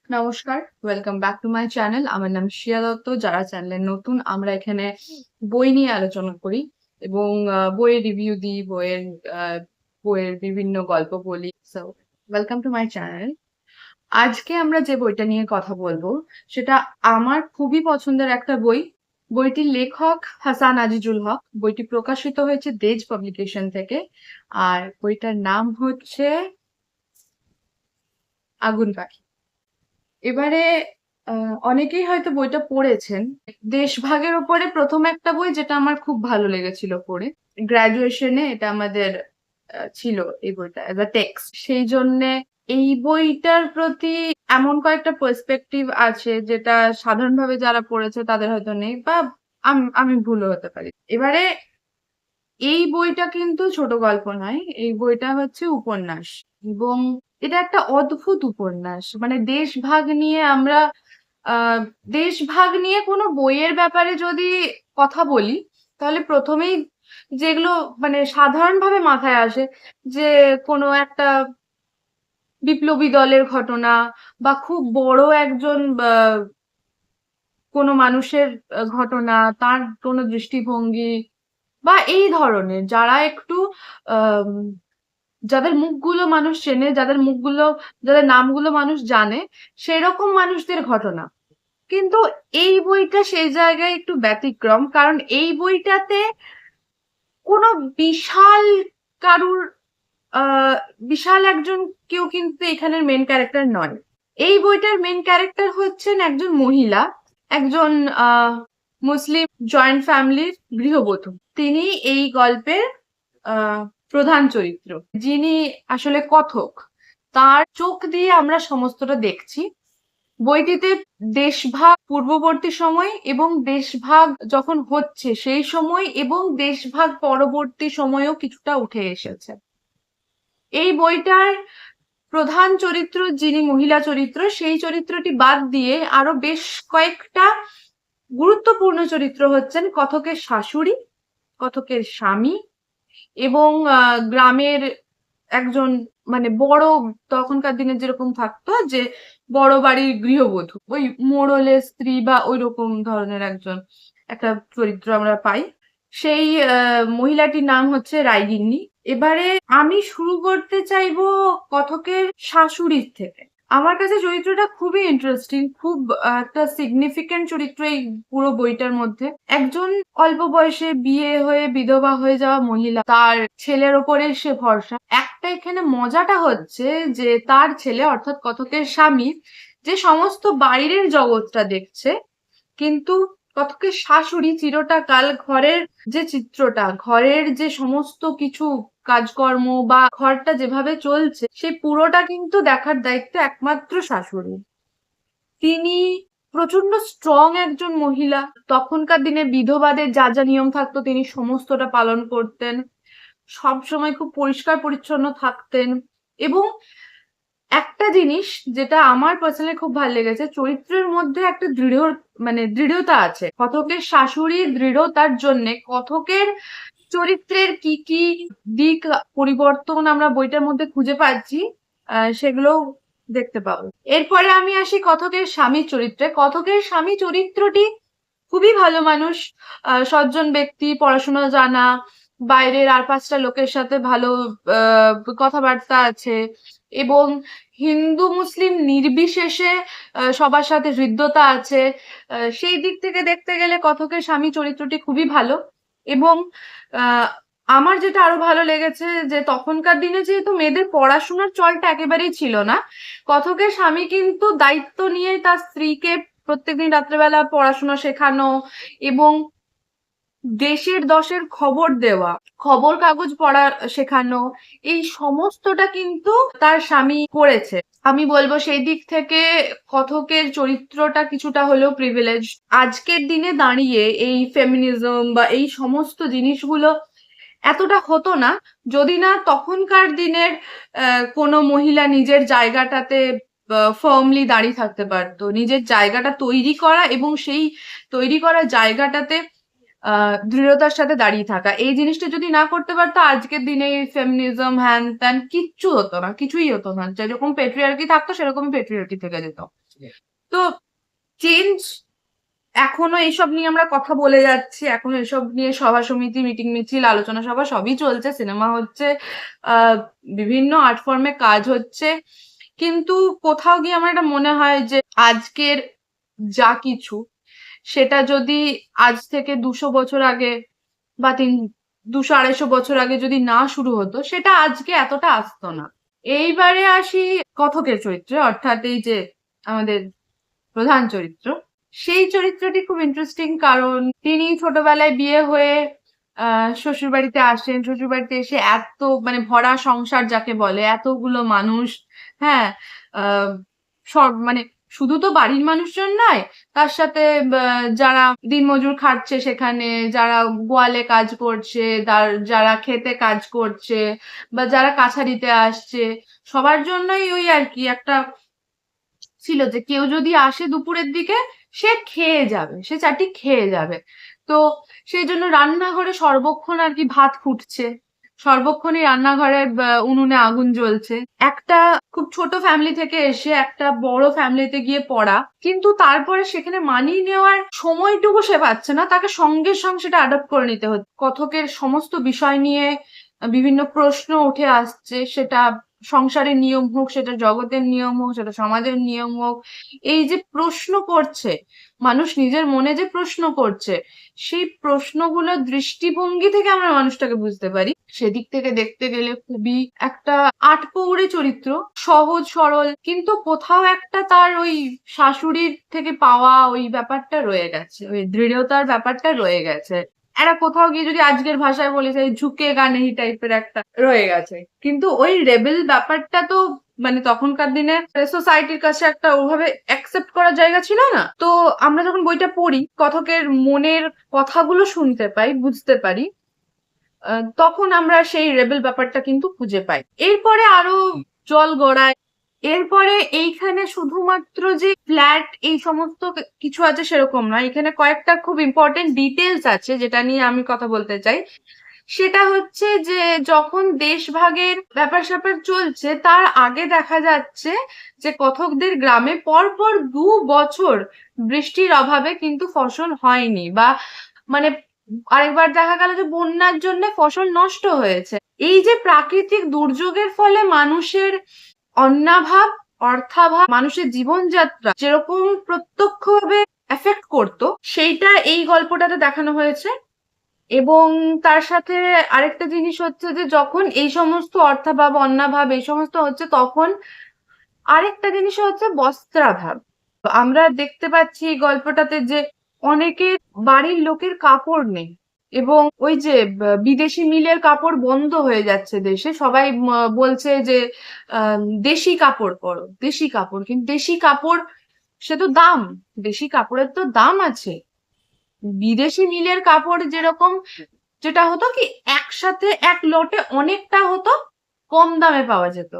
নমস্কার, welcome back to my channel. আমার নাম শ্রিয়া দত্ত। যারা চ্যানেলে নতুন, আমরা এখানে বই নিয়ে আলোচনা করি এবং বইয়ের রিভিউ দিই, বইয়ের বিভিন্ন গল্প বলি। So welcome to my channel. আজকে আমরা যে বইটা নিয়ে কথা বলবো সেটা আমার খুবই পছন্দের একটা বই। বইটির লেখক হাসান আজিজুল হক। বইটি প্রকাশিত হয়েছে দেজ পাবলিকেশন থেকে। আর বইটার নাম হচ্ছে আগুন পাখি। এবারে অনেকেই হয়তো বইটা পড়েছেন। দেশভাগের উপরে প্রথম একটা বই যেটা আমার খুব ভালো লেগেছিল পড়ে। গ্রাজুয়েশনে এটা আমাদের ছিল, এই বইটা এজ আ টেক্সট। সেই জন্যে এই বইটার প্রতি এমন কয়েকটা পার্সপেক্টিভ আছে যেটা সাধারণভাবে যারা পড়েছে তাদের হয়তো নেই, বা আমি ভুলও হতে পারি। এবারে এই বইটা কিন্তু ছোট গল্প নয়, এই বইটা হচ্ছে উপন্যাস। এবং এটা একটা অদ্ভুত উপন্যাস। মানে দেশভাগ নিয়ে আমরা আহ দেশভাগ নিয়ে কোনো বইয়ের ব্যাপারে যদি কথা বলি, তাহলে প্রথমেই যেগুলো মানে সাধারণভাবে মাথায় আসে যে কোনো একটা বিপ্লবী দলের ঘটনা, বা খুব বড় একজন কোনো মানুষের ঘটনা, তার কোনো দৃষ্টিভঙ্গি, বা এই ধরনের যারা একটু আহ যাদের মুখগুলো মানুষ চেনে, যাদের নামগুলো মানুষ জানে, সেরকম মানুষদের ঘটনা। কিন্তু এই বইটা সেই জায়গায় একটু ব্যতিক্রম, কারণ এই বইটাতে কোনো বিশাল কারুর আহ বিশাল একজন কেউ কিন্তু এখানের মেন ক্যারেক্টার নয়। এই বইটার মেন ক্যারেক্টার হচ্ছেন একজন মহিলা, একজন আহ মুসলিম জয়েন্ট ফ্যামিলির গৃহবধূ। তিনি এই গল্পের আহ প্রধান চরিত্র, যিনি আসলে কথক। তার চোখ দিয়ে আমরা সমস্তটা দেখছি। বইটিতে দেশভাগ পূর্ববর্তী সময় এবং দেশভাগ যখন হচ্ছে সেই সময় এবং দেশভাগ পরবর্তী সময়ও কিছুটা উঠে এসেছে। এই বইটার প্রধান চরিত্র, যিনি মহিলা চরিত্র, সেই চরিত্রটি বাদ দিয়ে আরো বেশ কয়েকটা গুরুত্বপূর্ণ চরিত্র হচ্ছেন কথকের শাশুড়ি, কথকের স্বামী, এবং গ্রামের একজন মানে বড়, তখনকার দিনে যেরকম থাকতো যে বড় বাড়ির গৃহবধূ, ওই মোড়লের স্ত্রী বা ওই রকম ধরনের একজন একটা চরিত্র আমরা পাই। সেই মহিলাটির নাম হচ্ছে রায়গিন্নি। এবারে আমি শুরু করতে চাইবো কথকের শাশুড়ির থেকে। আমার কাছে চরিত্রটা খুবই ইন্টারেস্টিং, খুব একটা সিগনিফিকেন্ট চরিত্র এই পুরো বইটার মধ্যে। একজন অল্প বয়সে বিয়ে হয়ে বিধবা হয়ে যাওয়া মহিলা, তার ছেলের ওপরে সে ভরসা। একটা এখানে মজাটা হচ্ছে যে তার ছেলে অর্থাৎ কথকের স্বামী যে সমস্ত বাইরের জগৎটা দেখছে, কিন্তু কথকের শাশুড়ি চিরটা কাল ঘরের যে চিত্রটা, ঘরের যে সমস্ত কিছু কাজকর্ম বা ঘরটা যেভাবে চলছে, সেই পুরোটা কিন্তু দেখার দায়িত্ব একমাত্র শাশুড়ি। তিনি প্রচন্ড স্ট্রং একজন মহিলা। তখনকার দিনে বিধবাদের যা যা নিয়ম থাকতো তিনি সমস্তটা পালন করতেন, সব সময় খুব পরিষ্কার পরিচ্ছন্ন থাকতেন। এবং একটা জিনিস যেটা আমার পার্সোনালি খুব ভালো লেগেছে, চরিত্রের মধ্যে একটা দৃঢ়তা আছে। কথকের শাশুড়ির দৃঢ়তার জন্য কথকের চরিত্রের কি কি দিক পরিবর্তন আমরা বইটার মধ্যে খুঁজে পাচ্ছি, সেগুলো দেখতে পাবো। এরপরে আমি আসি কথকের স্বামী চরিত্রে। কথকের স্বামী চরিত্রটি খুবই ভালো মানুষ, সজ্জন ব্যক্তি, পড়াশোনা জানা, বাইরের আর পাঁচটা লোকের সাথে ভালো কথাবার্তা আছে, এবং হিন্দু মুসলিম নির্বিশেষে সবার সাথে হৃদ্যতা আছে। সেই দিক থেকে দেখতে গেলে কথকের স্বামী চরিত্রটি খুবই ভালো। এবং আহ আমার যেটা আরো ভালো লেগেছে যে তখনকার দিনে যেহেতু মেয়েদের পড়াশোনার চলটা একেবারেই ছিল না, কথকের স্বামী কিন্তু দায়িত্ব নিয়ে তার স্ত্রীকে প্রত্যেকদিন রাত্রেবেলা পড়াশোনা শেখানো এবং দেশের দশের খবর দেওয়া, খবর কাগজ পড়া শেখানো, এই সমস্তটা কিন্তু তার স্বামী করেছে। আমি বলবো সেই দিক থেকে কথকের চরিত্রটা কিছুটা হলেও প্রিভিলেজ। আজকের দিনে দাঁড়িয়ে এই ফেমিনিজম বা এই সমস্ত জিনিসগুলো এতটা হতো না যদি না তখনকার দিনের কোনো মহিলা নিজের জায়গাটাতে ফার্মলি দাঁড়িয়ে থাকতে পারতো, নিজের জায়গাটা তৈরি করা এবং সেই তৈরি করা জায়গাটাতে দৃঢ়তার সাথে দাঁড়িয়ে থাকা, এই জিনিসটা যদি না করতে পারতো আজকের দিনে ফেমিনিজম হ্যান ত্যান কিচ্ছু হতো না, কিছুই হতো না। যেরকম পেট্রিয়ার্কি থাকতো সেরকমই পেট্রিয়ার্কি থেকে যেত। তো চেঞ্জ এখনো এইসব নিয়ে আমরা কথা বলে যাচ্ছি, এখনো এসব নিয়ে সভা সমিতি, মিটিং মিছিল, আলোচনা সভা সবই চলছে, সিনেমা হচ্ছে, বিভিন্ন আর্ট ফর্মে কাজ হচ্ছে, কিন্তু কোথাও গিয়ে আমার এটা মনে হয় যে আজকের যা কিছু সেটা যদি আজ থেকে 200 বছর আগে বা 200-250 বছর আগে যদি না শুরু হতো, সেটা আজকে এতটা আসতো না। এইবারে আসি কথকের চরিত্রে, অর্থাৎ এই যে আমাদের প্রধান চরিত্র, সেই চরিত্রটি খুব ইন্টারেস্টিং, কারণ তিনি ছোটবেলায় বিয়ে হয়ে শ্বশুর বাড়িতে আসেন, শ্বশুর বাড়িতে এসে এত মানে ভরা সংসার যাকে বলে, এতগুলো মানুষ, হ্যাঁ, আহ সব মানে শুধু তো বাড়ির মানুষজন নয়, তার সাথে যারা দিনমজুর খাটছে সেখানে, যারা গোয়ালে কাজ করছে, যারা খেতে কাজ করছে, বা যারা কাছারিতে আসছে, সবার জন্যই ওই আর কি একটা ছিল যে কেউ যদি আসে দুপুরের দিকে, সে খেয়ে যাবে, সে চারটি খেয়ে যাবে। তো সেই জন্য রান্নাঘরে সর্বক্ষণ আর কি ভাত ফুটছে, সর্বক্ষণই রান্নাঘরে উনুনে আগুন জ্বলছে। একটা খুব ছোট ফ্যামিলি থেকে এসে একটা বড় ফ্যামিলিতে গিয়ে পড়া, কিন্তু তারপরে সেখানে মানিয়ে নেওয়ার সময়টুকু সে পাচ্ছে না, তাকে সঙ্গে সঙ্গে সেটা অ্যাডপ্ট করে নিতে হচ্ছে। কথকের সমস্ত বিষয় নিয়ে বিভিন্ন প্রশ্ন উঠে আসছে, সেটা সংসারের নিয়ম হোক, সেটা জগতের নিয়ম হোক, সেটা সমাজের নিয়ম হোক, এই যে প্রশ্ন করছে মানুষ, নিজের মনে যে প্রশ্ন করছে, সেই প্রশ্নগুলোর দৃষ্টিভঙ্গি থেকে আমরা মানুষটাকে বুঝতে পারি। সেদিক থেকে দেখতে গেলে খুবই একটা আটপৌরে চরিত্র, সহজ সরল, কিন্তু কোথাও একটা তার ওই শাশুড়ির থেকে পাওয়া ওই ব্যাপারটা রয়ে গেছে, ওই দৃঢ়তার ব্যাপারটা রয়ে গেছে। একটা কোথাও গিয়ে যদি আজকের ভাষায় বলি, সেই ঝুঁকে গানে টাইপের একটা রয়ে গেছে, কিন্তু ওই রেবেল ব্যাপারটা তো মানে তখনকার দিনে সোসাইটির কাছে একটা ওভাবে অ্যাকসেপ্ট করার জায়গা ছিল না। তো আমরা যখন বইটা পড়ি, কথকের মনের কথাগুলো শুনতে পাই, বুঝতে পারি, তখন আমরা সেই রেবেল ব্যাপারটা কিন্তু খুঁজে পাই। এরপরে আরো জল গড়ায়, এরপরে এইখানে শুধুমাত্র যে ফ্ল্যাট এই সমস্ত কিছু আছে সেরকম নয়, এখানে কয়েকটা খুব ইম্পর্টেন্ট ডিটেলস আছে যেটা নিয়ে আমি কথা বলতে চাই। সেটা হচ্ছে যে যখন দেশভাগের ব্যাপার স্যাপার চলছে, তার আগে দেখা যাচ্ছে যে কথকদের গ্রামে পরপর 2 বছর বৃষ্টির অভাবে কিন্তু ফসল হয়নি, বা মানে আরেকবার দেখা গেল যে বন্যার জন্য ফসল নষ্ট হয়েছে। এই যে প্রাকৃতিক দুর্যোগের ফলে মানুষের অন্নাভাব, অর্থাভাব, মানুষের জীবনযাত্রা যেরকম প্রত্যক্ষভাবে এফেক্ট করতো, সেইটা এই গল্পটাতে দেখানো হয়েছে। এবং তার সাথে আরেকটা জিনিস হচ্ছে যে যখন এই সমস্ত অর্থাভাব, অন্নাভাব এই সমস্ত হচ্ছে, তখন আরেকটা জিনিস হচ্ছে বস্ত্রাভাব। আমরা দেখতে পাচ্ছি এই গল্পটাতে যে অনেকের বাড়ির লোকের কাপড় নেই, এবং ওই যে বিদেশি মিলের কাপড় বন্ধ হয়ে যাচ্ছে দেশে, সবাই বলছে যে দেশি কাপড় পরো, দেশি কাপড়, কিন্তু দেশি কাপড় সে তো দাম, দেশি কাপড়ের তো দাম আছে। বিদেশি মিলের কাপড় যেরকম, যেটা হতো কি একসাথে এক লটে অনেকটা হতো, কম দামে পাওয়া যেত।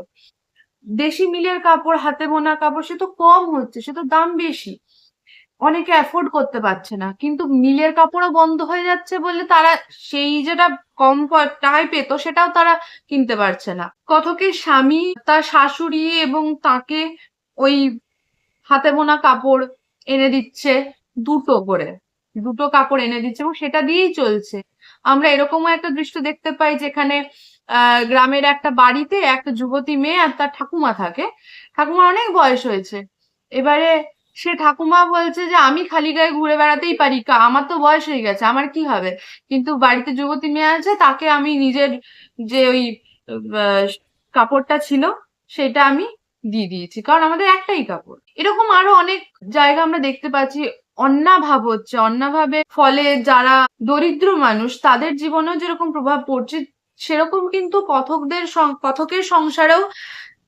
দেশি মিলের কাপড়, হাতে বোনা কাপড়, সে তো কম হচ্ছে, সে তো দাম বেশি, অনেকে অ্যাফোর্ড করতে পারছে না, কিন্তু মিলের কাপড়ও বন্ধ হয়ে যাচ্ছে বলে তারা সেই যেটা কম টাকায় পেত সেটাও তারা কিনতে পারছে না। কথকের স্বামী, তার শাশুড়ি এবং তাকে ওই হাতে বোনা কাপড় এনে দিচ্ছে, দুটো করে, দুটো কাপড় এনে দিচ্ছে, এবং সেটা দিয়েই চলছে। আমরা এরকমও একটা দৃশ্য দেখতে পাই যেখানে গ্রামের একটা বাড়িতে একটা যুবতী মেয়ে আর তার ঠাকুমা থাকে। ঠাকুমার অনেক বয়স হয়েছে, এবারে সে ঠাকুমা বলছে যে আমি খালি গায়ে ঘুরে বেড়াতেই পারি, আমার তো বয়স হয়ে গেছে, আমার কি হবে, কিন্তু বাড়িতে যুবতী মেয়ে আছে, তাকে আমি নিজের যে ওই আহ, কাপড়টা ছিল সেটা আমি দিয়ে দিয়েছি, কারণ আমাদের একটাই কাপড়। এরকম আরো অনেক জায়গা আমরা দেখতে পাচ্ছি। অন্নাভাব হচ্ছে, অন্নাভাবে ফলে যারা দরিদ্র মানুষ তাদের জীবনেও যেরকম প্রভাব পড়ছে, সেরকম কিন্তু কথকের সংসারেও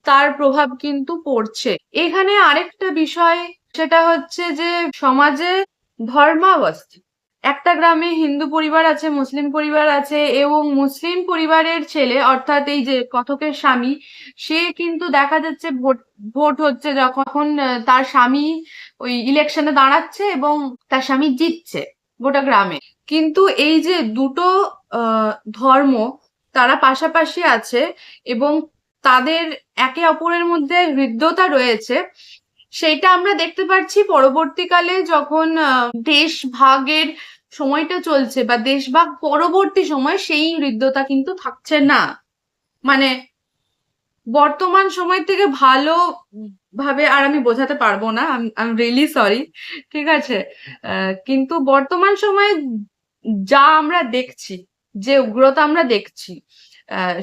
তার প্রভাব কিন্তু পড়ছে। এখানে আরেকটা বিষয়, সেটা হচ্ছে যে সমাজে ধর্মাবস্থা, একটা গ্রামে হিন্দু পরিবার আছে, মুসলিম পরিবার আছে, এবং মুসলিম পরিবারের ছেলে অর্থাৎ এই যে কথকের স্বামী, সে কিন্তু দেখা যাচ্ছে ভোট ভোট হচ্ছে যখন তার স্বামী ওই ইলেকশনে দাঁড়াচ্ছে এবং তার স্বামী জিতছে গোটা গ্রামে, কিন্তু এই যে দুটো ধর্ম তারা পাশাপাশি আছে এবং তাদের একে অপরের মধ্যে হৃদ্যতা রয়েছে, সেইটা আমরা দেখতে পাচ্ছি পরবর্তীকালে যখন দেশ ভাগের সময়টা চলছে বা দেশভাগ পরবর্তী সময় সেই হৃদ্যতা কিন্তু থাকছে না। মানে বর্তমান সময় থেকে ভালো ভাবে আর আমি বোঝাতে পারবো না, আই এম রিয়েলি সরি, ঠিক আছে? কিন্তু বর্তমান সময়ে যা আমরা দেখছি, যে উগ্রতা আমরা দেখছি,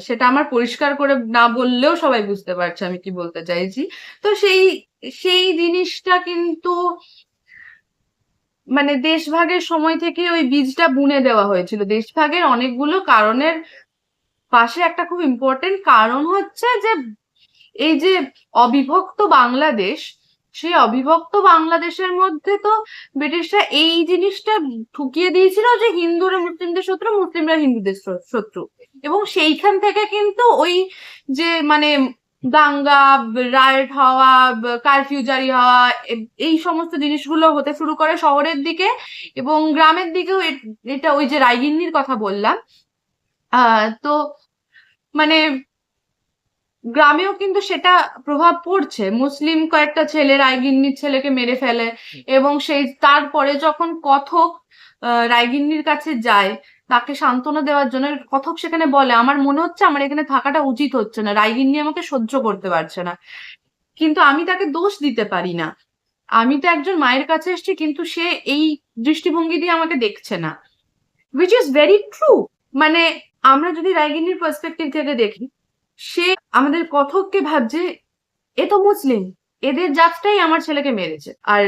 সেটা আমার পরিষ্কার করে না বললেও সবাই বুঝতে পারছে আমি কি বলতে চাইছি। তো সেই সেই জিনিসটা কিন্তু মানে দেশভাগের সময় থেকে ওই বীজটা বুনে দেওয়া হয়েছিল। দেশভাগের অনেকগুলো কারণের পাশে একটা খুব ইম্পর্টেন্ট কারণ হচ্ছে যে এই যে অবিভক্ত বাংলাদেশ, সেই অবিভক্ত বাংলাদেশের মধ্যে তো ব্রিটিশরা এই জিনিসটা ঢুকিয়ে দিয়েছিল যে হিন্দুরা মুসলিমদের শত্রু, মুসলিমরা হিন্দুদের শত্রু। এবং সেইখান থেকে কিন্তু ওই যে মানে দাঙ্গা, রায়ট হওয়া, কারফিউ জারি হওয়া, এই সমস্ত জিনিসগুলো হতে শুরু করে শহরের দিকে। এবং গ্রামের দিকেও এটা ওই যে রায়গিন্নির কথা বললাম, তো মানে গ্রামেও কিন্তু সেটা প্রভাব পড়ছে। মুসলিম কয়েকটা ছেলে রায়গিন্নির ছেলেকে মেরে ফেলে, এবং সেই তারপরে যখন কথক রায়গিন্নির কাছে যায় তাকে সান্ত্বনা দেওয়ার জন্য, কথক সেখানে বলে আমার মনে হচ্ছে আমার এখানে থাকাটা উচিত হচ্ছে না, রায়গিন্নি আমাকে সহ্য করতে পারছে না। কিন্তু আমি তাকে দোষ দিতে পারি না, আমি তো একজন মায়ের কাছে এসেছি, কিন্তু সে এই দৃষ্টিভঙ্গি দিয়ে আমাকে দেখছে না, উইচ ইজ ভেরি ট্রু। মানে আমরা যদি রায়গিন্নির পার্সপেক্টিভ থেকে দেখি, সে আমাদের কথককে ভাবছে এ তো মুসলিম, এদের জাতটাই আমার ছেলেকে মেরেছে। আর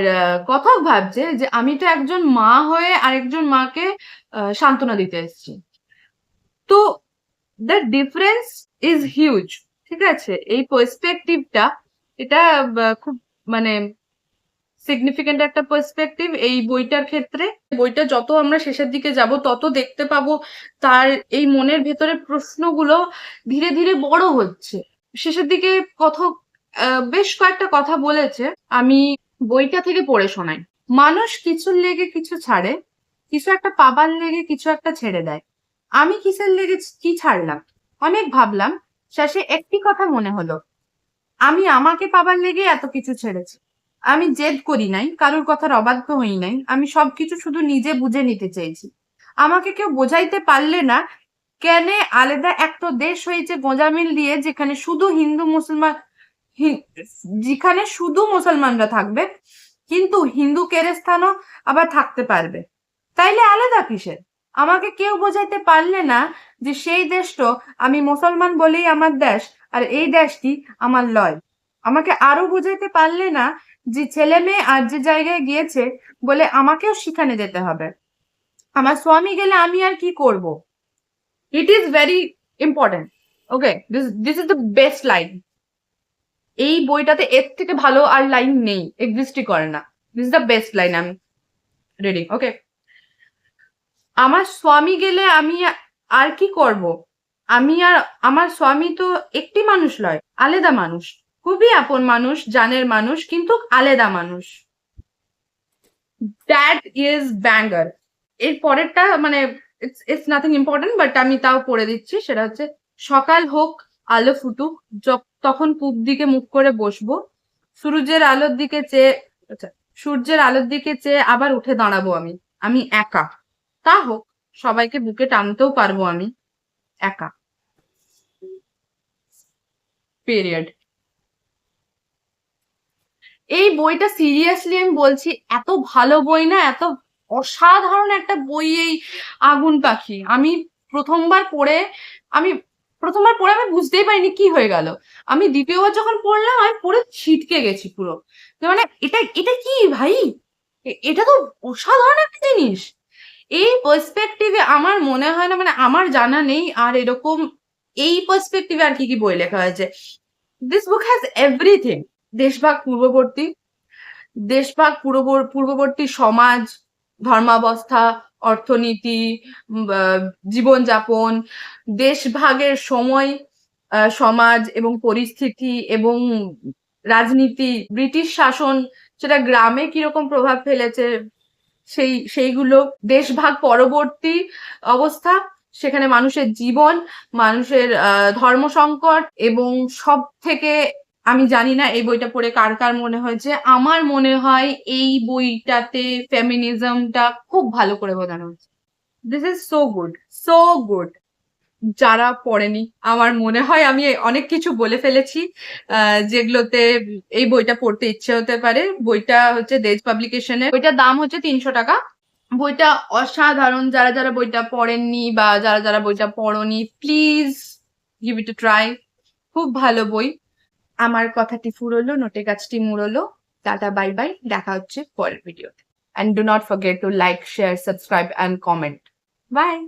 কথক ভাবছে যে আমি তো একজন মা হয়ে আরেকজন মাকে সান্ত্বনা দিতে এসেছি। তো দ্য ডিফারেন্স ইজ হিউজ, ঠিক আছে? এই পার্সপেক্টিভটা, এটা খুব মানে সিগনিফিকেন্ট একটা পার্সপেক্টিভ এই বইটার ক্ষেত্রে। বইটা যত আমরা শেষের দিকে যাব তত দেখতে পাবো তার এই মনের ভেতরে প্রশ্নগুলো ধীরে ধীরে বড় হচ্ছে। শেষের দিকে কথক বেশ কয়েকটা কথা বলেছে, আমি বইটা থেকে পড়ে শোনাই। মানুষ কিছুর লেগে কিছু ছাড়ে, কিছু একটা পাবার লেগে কিছু একটা ছেড়ে দেয়। আমি কিসের লেগে কি ছাড়লাম? অনেক ভাবলাম, শেষে একটি কথা মনে হলো, আমি আমাকে পাবার লেগে এত কিছু ছেড়েছি। আমি জেদ করি নাই, কারোর কথার অবাধ্য হই নাই, আমি সবকিছু শুধু নিজে বুঝে নিতে চেয়েছি। আমাকে কেউ বোঝাইতে পারলে না কেন আলাদা একটা দেশ হয়েছে গোঁজামিল দিয়ে, যেখানে শুধু হিন্দু মুসলমান, যেখানে শুধু মুসলমানরা থাকবে, কিন্তু হিন্দু কেরেস্থানও আবার থাকতে পারবে। তাইলে আলাদা কিসের? আমাকে কেউ বোঝাইতে পারলে না যে সেই দেশটা আমি মুসলমান বলেই আমার দেশ, আর এই দেশটি আমার লয়। আমাকে আরো বোঝাইতে পারলে না যে ছেলে মেয়ে আর যে জায়গায় গিয়েছে বলে আমাকেও সেখানে যেতে হবে। আমার স্বামী গেলে আমি আর কি করব? It is very important. Okay, this is the best line. এই বইটাতে এর থেকে ভালো আর লাইন নেই, এক্সিস্টই করে না। This is the best line I am reading. Okay, আমার স্বামী গেলে আমি আর কি করব? আমি আর আমার স্বামী তো একটি মানুষ নয়, আলাদা মানুষ, খুবই আপন মানুষ, জানের মানুষ, কিন্তু আলাদা মানুষ। That is banger. এর পরেরটা মানে ইটস নাথিং ইম্পর্টেন্ট, বাট আমি তাও পড়ে দিচ্ছি। সেটা হচ্ছে, সকাল হোক আলো ফুটুক, তখন পূব দিকে মুখ করে বসবো, সূর্যের আলোর দিকে চেয়ে, আচ্ছা, সূর্যের আলোর দিকে চেয়ে আবার উঠে দাঁড়াবো আমি, আমি একা। তা হোক, সবাইকে বুকে টানতেও পারবো আমি একা। পিরিয়ড। এই বইটা সিরিয়াসলি আমি বলছি, এত ভালো বই না, এত অসাধারণ একটা বই এই আগুন পাখি। প্রথমবার পড়ে আমি প্রথমবার পড়ে আমি বুঝতেই পারিনি কি হয়ে গেল। আমি দ্বিতীয়বার যখন পড়লাম আমি পড়ে ছিটকে গেছি পুরো। মানে এটা এটা কি ভাই, এটা তো অসাধারণ একটা জিনিস। এই পার্সপেক্টিভে আমার মনে হয় না, মানে আমার জানা নেই আর এরকম এই পার্সপেক্টিভে আর কি কি বই লেখা হয়েছে। This book has everything. দেশভাগ পূর্ববর্তী, দেশভাগ পূর্ববর্তী সমাজ, ধর্মাবস্থা, অর্থনীতি, জীবনযাপন, দেশভাগের সময়, সমাজ এবং পরিস্থিতি এবং রাজনীতি, ব্রিটিশ শাসন সেটা গ্রামে কিরকম প্রভাব ফেলেছে, সেইগুলো, দেশভাগ পরবর্তী অবস্থা, সেখানে মানুষের জীবন, মানুষের ধর্ম সংকট, এবং সব থেকে আমি জানি না এই বইটা পড়ে কার কার মনে হয়েছে। আমার মনে হয় এই বইটাতে ফেমিনিজমটা খুব ভালো করে বোঝানো হয়েছে। This is so good, so good. যারা পড়েনি, আমার মনে হয় আমি অনেক কিছু বলে ফেলেছি যেগুলোতে এই বইটা পড়তে ইচ্ছে হতে পারে। বইটা হচ্ছে দেজ পাবলিকেশনের, বইটার দাম হচ্ছে 300 টাকা। বইটা অসাধারণ। যারা যারা বইটা পড়েননি বা যারা যারা বইটা পড়নি, please give it a try. খুব ভালো বই। আমার কথাটি ফুরোলো, নোটে গাছটি মুড়লো। টাটা, বাই বাই, দেখা হচ্ছে পরের ভিডিওতে। And do not forget to like, share, subscribe and comment. Bye.